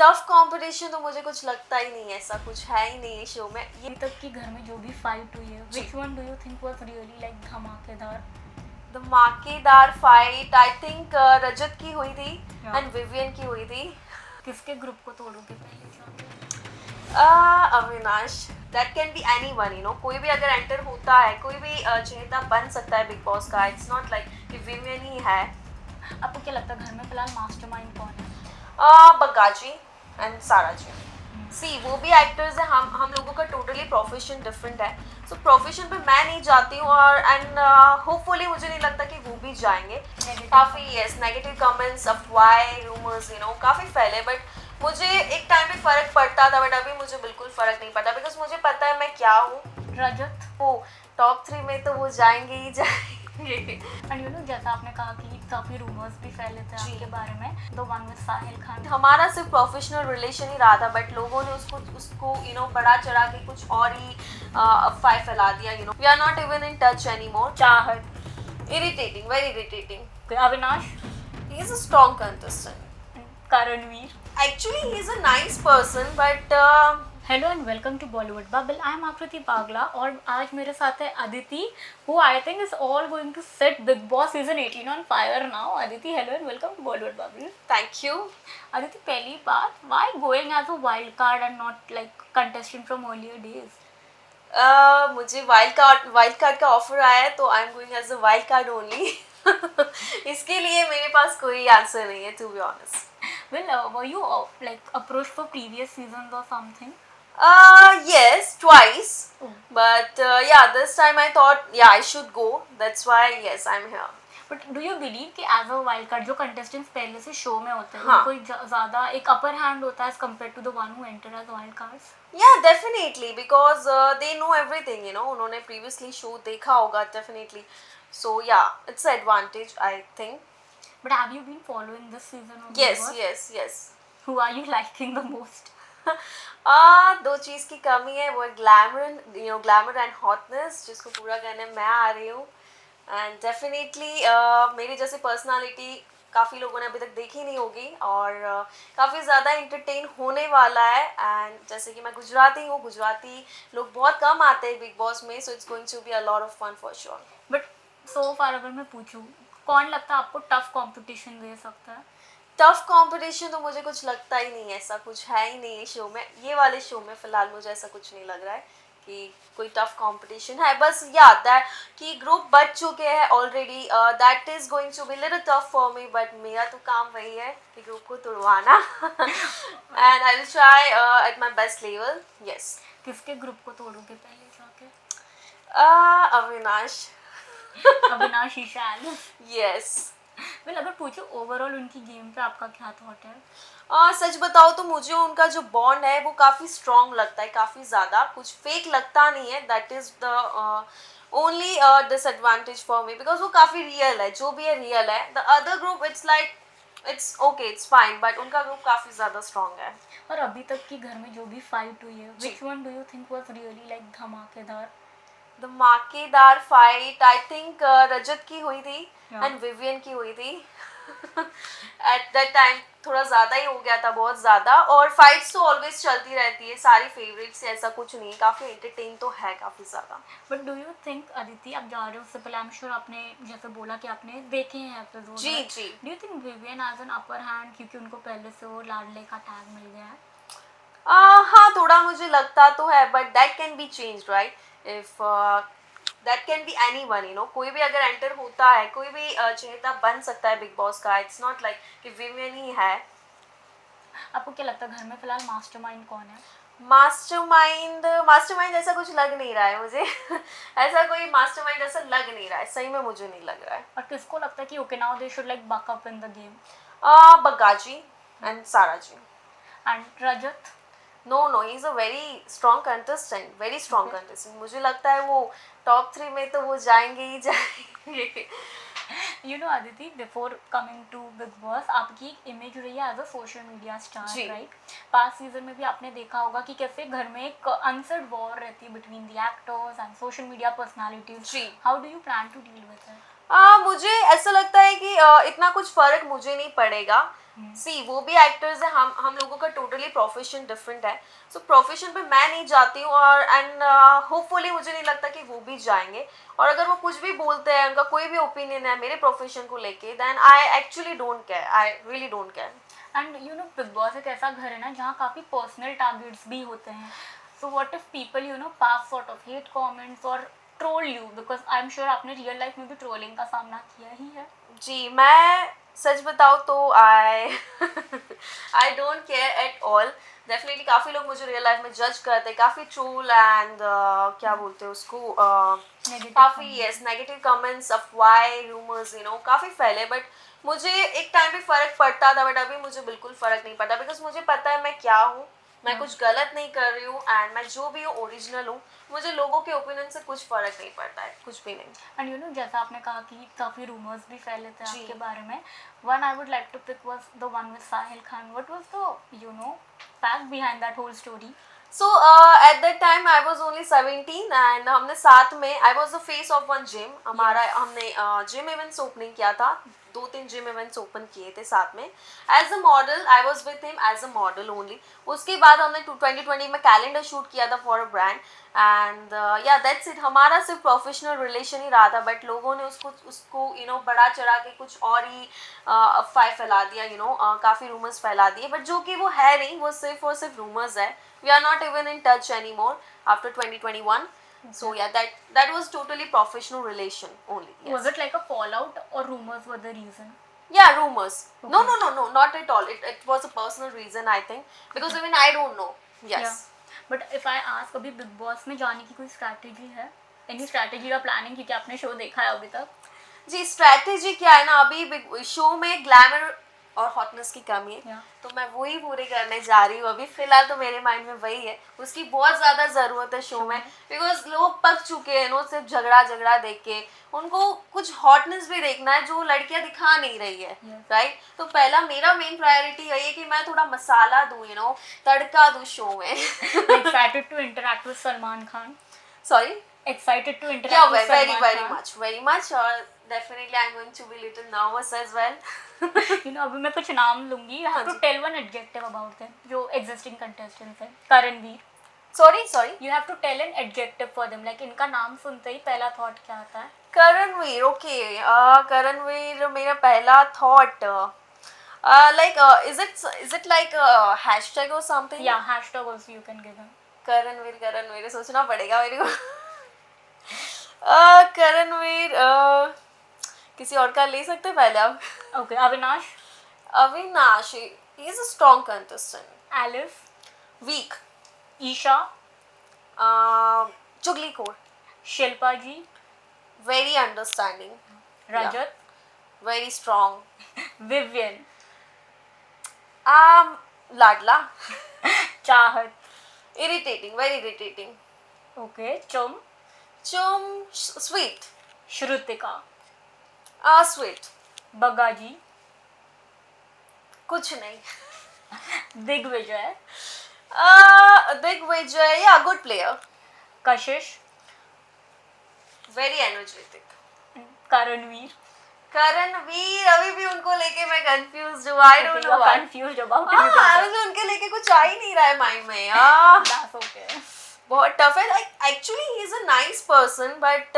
Tough competition तो मुझे कुछ लगता ही नहीं है, ऐसा कुछ है ही नहीं शो में। ये अभी तक की घर में जो भी फाइट हुई है, which one do you think was really like धमाकेदार? धमाकेदार फाइट आई थिंक रजत की हुई थी Yeah. एंड विवियन की हुई थी। किसके ग्रुप को तोड़ोगे पहले जाके? Avinash, that can be anyone, you know, कोई भी अगर एंटर होता है, कोई भी चहेता बन सकता है बिग बॉस का। इट्स नॉट लाइक कि विवियन ही है। आपको क्या लगता है घर में फिलहाल मास्टरमाइंड कौन है? बग्गाजी एंड सारा जी। सी वो भी एक्टर्स हैं, हम लोगों का टोटली प्रोफेशन डिफरेंट है। सो प्रोफेशन पे मैं नहीं जाती हूँ और एंड होपफुली मुझे नहीं लगता कि वो भी जाएंगे। काफ़ी यस नेगेटिव कमेंट्स, अफवाहें, रूमर्स, यू नो, काफ़ी फैले। बट मुझे एक टाइम पे फ़र्क पड़ता था, बट अभी मुझे बिल्कुल फ़र्क नहीं पड़ता बिकॉज मुझे पता है मैं क्या हूँ। रजत वो टॉप 3 में तो वो जाएंगे ही जाएंगे। एंड यू नो, जैसा आपने कहा कि काफ़ी रूमर्स भी फैले थे जी। आपके बारे में, the one with Sahil Khan. हमारा सिर्फ प्रोफेशनल रिलेशन ही रहा था, बट लोगों ने उसको यू नो बड़ा चढ़ा के कुछ और ही अफवाह फैला दिया। You know, we are not even in touch anymore. Chahat, irritating, very irritating. Avinash, he is a strong contestant. Karanveer. Actually he is a nice person but hello and welcome to Bollywood bubble. I am Aakriti Pagla और आज मेरे साथ है Aditi, who I think is all going to set Bigg Boss season 18 on fire now. Aditi, hello and welcome to Bollywood bubble. Thank you. Aditi, पहली बात, why going as a wild card and not like contestant from earlier days? मुझे wild card का offer आया है, तो I am going as a wild card only. इसके लिए मेरे पास कोई आंसर नहीं है, to be honest. Well, were you like approached for previous seasons or something? Yes, twice. Oh. But yeah, this time I thought, yeah, I should go. That's why, yes, I'm here. But do you believe कि as a wild card जो contestants पहले से show में होते हैं, हाँ. उनको ज़्यादा एक upper hand होता है as compared to the one who enter as wild cards? Yeah, definitely, because they know everything, you know. उन्होंने previously show देखा होगा, definitely. So yeah, it's an advantage, I think. But have you been following this season of Big Yes, Boss? yes. Who are you liking the most? दो चीज़ की कमी है, वो glamour and hotness, जिसको पूरा करने मैं आ रही हूँ। एंड डेफिनेटली मेरी जैसे पर्सनालिटी काफ़ी लोगों ने अभी तक देखी नहीं होगी और काफ़ी ज़्यादा इंटरटेन होने वाला है। एंड जैसे कि मैं गुजराती हूँ, गुजराती लोग बहुत कम आते हैं बिग बॉस में, so it's going to be a lot of fun for sure. But so far अगर मैं पूछूँ, कौन लगता है आपको टफ कंपटीशन दे सकता है? टफ कंपटीशन तो मुझे कुछ लगता ही नहीं है, ऐसा कुछ है ही नहीं शो में। ये वाले शो में फ़िलहाल मुझे ऐसा कुछ नहीं लग रहा है कि कोई टफ कंपटीशन है। बस याद है कि ग्रुप बच चुके हैं already, that is going to be little tough for me, but मेरा तो काम वही है कि ग्रुप को तोड़वाना। And I will try at my best level. Yes. किसके ग्रुप को तोड़ोगे पहले जाके? अविनाश। अविनाश ईशान। यस। वेल, अगर पूछो ओवरऑल उनकी गेम पे आपका क्या थॉट है? सच बताओ तो मुझे उनका जो बॉन्ड है वो काफ़ी स्ट्रॉन्ग लगता है, काफ़ी ज़्यादा, कुछ फेक लगता नहीं है। That is the only disadvantage for me, because वो काफ़ी रियल है, जो भी है रियल है। The other group it's like it's okay, it's fine, but उनका ग्रुप काफ़ी ज़्यादा स्ट्रॉन्ग है। और अभी तक की घर में जो भी फाइट हुई है, which one do you think was really like धमाकेदार? धमाकेदार फाइट आई थिंक रजत की हुई थी एंड विवियन की हुई थी। एट दैट टाइम थोड़ा ज़्यादा ही हो गया था, बहुत ज़्यादा। और फाइट्स तो ऑलवेज चलती रहती है, सारी फेवरेट्स से, ऐसा कुछ नहीं, काफ़ी एंटरटेन तो है काफ़ी ज़्यादा। But do you think Aditi, आप जा रहे हो उससे पहले आई एम श्योर आपने जैसे बोला कि आपने देखे हैं एपिसोड, जी जी। Do you think Vivian has an upper hand, क्योंकि उनको पहले से वो लाडले का टैग मिल गया है? हाँ, थोड़ा मुझे लगता तो है, but that can be change, right? If that can be anyone, you know, कोई भी अगर एंटर होता है, कोई भी चहेता बन सकता है बिग बॉस का। इट्स नॉट लाइक कि विवियन ही है। आपको क्या लगता है घर में फिलहाल मास्टरमाइंड कौन है? मास्टरमाइंड ऐसा कुछ लग नहीं रहा है मुझे। ऐसा कोई मास्टरमाइंड ऐसा लग नहीं रहा है, सही में मुझे नहीं लग रहा है। और किसको लगता है कि okay now they should like buck up in the game? Baggaji and Sara ji. And Rajat? No, he is a very strong contestant, very strong contestant. मुझे लगता है वो टॉप 3 में तो वो जाएंगे ही जाएंगे। You know Aditi, before coming to Bigg Boss आपकी एक इमेज रही है as a social media star, right? Past season में भी आपने देखा होगा कि कैसे घर में एक अनसेड वॉर रहती है between the actors and social media personalities. जी। How do you plan to deal with it? मुझे ऐसा लगता है कि इतना कुछ फ़र्क मुझे नहीं पड़ेगा। सी वो भी एक्टर्स हैं, हम लोगों का टोटली प्रोफेशन डिफरेंट है, सो प्रोफेशन पे मैं नहीं जाती हूँ, और एंड होपफुली मुझे नहीं लगता कि वो भी जाएंगे, और अगर वो कुछ भी बोलते हैं, उनका कोई भी ओपिनियन है मेरे प्रोफेशन को लेके, then I actually don't care, I really don't care. And you know Bigg Boss एक ऐसा घर है ना जहाँ काफ़ी पर्सनल टारगेट्स भी होते हैं. So what if people you know pass sort of hate comments और troll you, because I am sure आपने रियल लाइफ में भी ट्रोलिंग का सामना किया ही है. जी, मैं सच बताऊँ तो I I don't care at all. Definitely काफ़ी लोग मुझे रियल लाइफ में जज करते हैं, काफ़ी ट्रोल एंड क्या बोलते हैं उसको, Negative काफ़ी comments. यस नेगेटिव कमेंट्स, अफवाहें, रूमर्स, यू नो काफ़ी फैले. बट मुझे एक टाइम पे फ़र्क पड़ता था, बट अभी मुझे बिल्कुल फ़र्क नहीं पड़ता, बिकॉज मुझे पता है मैं क्या हूँ, मैं कुछ गलत नहीं कर रही हूँ, एंड मैं जो भी हूँ ओरिजिनल हूँ. मुझे लोगों के ओपिनियन से कुछ फ़र्क नहीं पड़ता है, कुछ भी नहीं. एंड यू नो जैसा आपने कहा कि काफ़ी रूमर्स भी फैले थे जी. आपके बारे में. One I would like to pick was the one with Sahil Khan. What was the you know fact behind that whole story? So at that time I was only 17 and हमने साथ में I was the face of one gym. हमारा हमने gym events opening किया था, 2-3 gym events open किए थे साथ में. As a model I was with him as a model only. उसके बाद हमने 2020 में कैलेंडर शूट किया था for a brand, and yeah that's it. हमारा सिर्फ प्रोफेशनल रिलेशन ही रहा था, बट लोगों ने उसको यू नो बड़ा चढ़ा के कुछ और ही अफवाह फैला दिया, यू नो काफ़ी रूमर्स फैला दिए, बट जो कि वो है नहीं, वो सिर्फ और सिर्फ रूमर्स है. We are not even in touch anymore after 2021. So yeah, that was totally professional relation only. Yes. Was it like a fallout or rumors were the reason? Yeah, rumors. Okay. No, not at all. It was a personal reason, I think, because even I don't know. Yes. Yeah. But if I ask अभी big Boss में जाने की कोई strategy है? Any strategy या planning, क्योंकि आपने show देखा है अभी तक? जी, स्ट्रैटेजी क्या है ना, अभी बिग शो में ग्लैमर और हॉटनेस की कमी है. Yeah. तो मैं वही पूरी करने जा रही हूँ. अभी फिलहाल तो मेरे माइंड में वही है, उसकी बहुत ज़्यादा ज़रूरत है शो में, बिकॉज लोग पक चुके हैं नो सिर्फ झगड़ा देख के. उनको कुछ हॉटनेस भी देखना है जो लड़कियां दिखा नहीं रही है, राइट. तो पहला मेरा मेन प्रायोरिटी यही है कि मैं थोड़ा मसाला दूँ, यू नो तड़का दूँ शो में. Excited to interact with Salman Khan? Sorry. Excited to interact Yeah, with Salman Khan? very much. और definitely I'm going to be little nervous as well. You know, अभी मैं कुछ नाम लूंगी. You have to ji. tell one adjective about them. जो existing contestants हैं. Karanvir. Sorry. You have to tell an adjective for them. Like इनका नाम सुनते ही पहला thought क्या आता है? करणवीर, ओके. करणवीर मेरा पहला thought like is it like a hashtag or something? Yeah, hashtag also you can give them. Karanveer सोचना पड़ेगा मेरे को. करणवीर किसी और का ले सकते हैं पहले आप? Okay, Avinash. Avinash, he is a strong contestant. Alice. Weak. Isha. चुगलीखोर. Shilpa ji. Very understanding. Rajat. Very strong. Vivian. लाडला. Chahat. Irritating, very irritating. Okay, चुम. Sweet. श्रुतिका. Sweet. बगाजी. कुछ नहीं. Digvijay. Digvijay, yeah, good player. कशिश. Very energetic. करणवीर. करणवीर, अभी भी उनको लेके मैं कंफ्यूज हूँ. I don't know why. Confused about मुझे उनके लेके कुछ आ ही नहीं रहा है माइंड में. That's okay. बहुत टफ है. Like actually he is a nice person, but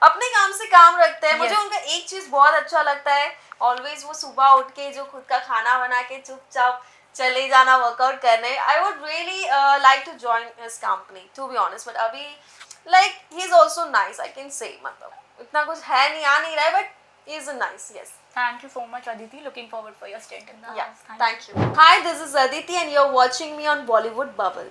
अपने काम से काम रखते हैं. मुझे Yes. उनका एक चीज बहुत अच्छा लगता है, ऑलवेज वो सुबह उठ के जो खुद का खाना बना के चुपचाप चले जाना वर्कआउट करने. I would really like to join his company to be honest, but अभी like he is also nice, I can say. मतलब इतना कुछ है नहीं, आ नहीं रहा है, but he is a nice. Yes. Thank you so much, Aditi. Looking forward for your stint in the Yeah, house. thank you. Hi, this is Aditi and you're watching me on Bollywood Bubble.